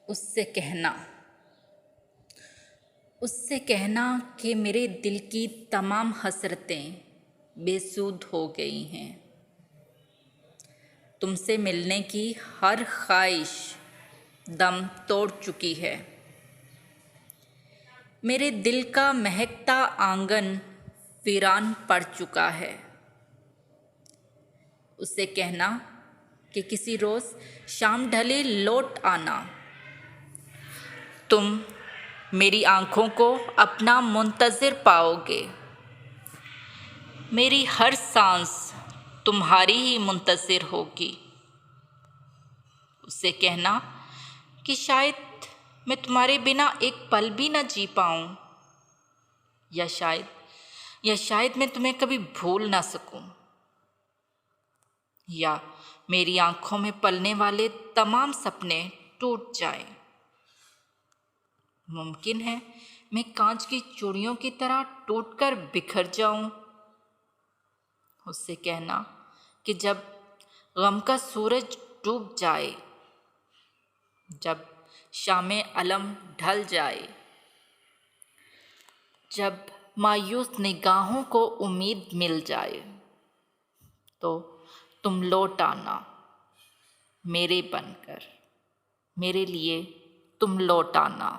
उससे कहना कि मेरे दिल की तमाम हसरतें बेसुध हो गई हैं। तुमसे मिलने की हर ख्वाहिश दम तोड़ चुकी है। मेरे दिल का महकता आंगन वीरान पड़ चुका है। उससे कहना कि किसी रोज़ शाम ढले लौट आना। तुम मेरी आँखों को अपना मुंतज़िर पाओगे। मेरी हर सांस तुम्हारी ही मुंतज़िर होगी। उससे कहना कि शायद मैं तुम्हारे बिना एक पल भी न जी पाऊँ, या शायद मैं तुम्हें कभी भूल ना सकूं, या मेरी आँखों में पलने वाले तमाम सपने टूट जाएं। मुमकिन है मैं कांच की चूड़ियों की तरह टूटकर बिखर जाऊं। उससे कहना कि जब गम का सूरज डूब जाए, जब शामे अलम ढल जाए, जब मायूस निगाहों को उम्मीद मिल जाए, तो तुम लौट आना मेरे बनकर। मेरे लिए तुम लौट आना।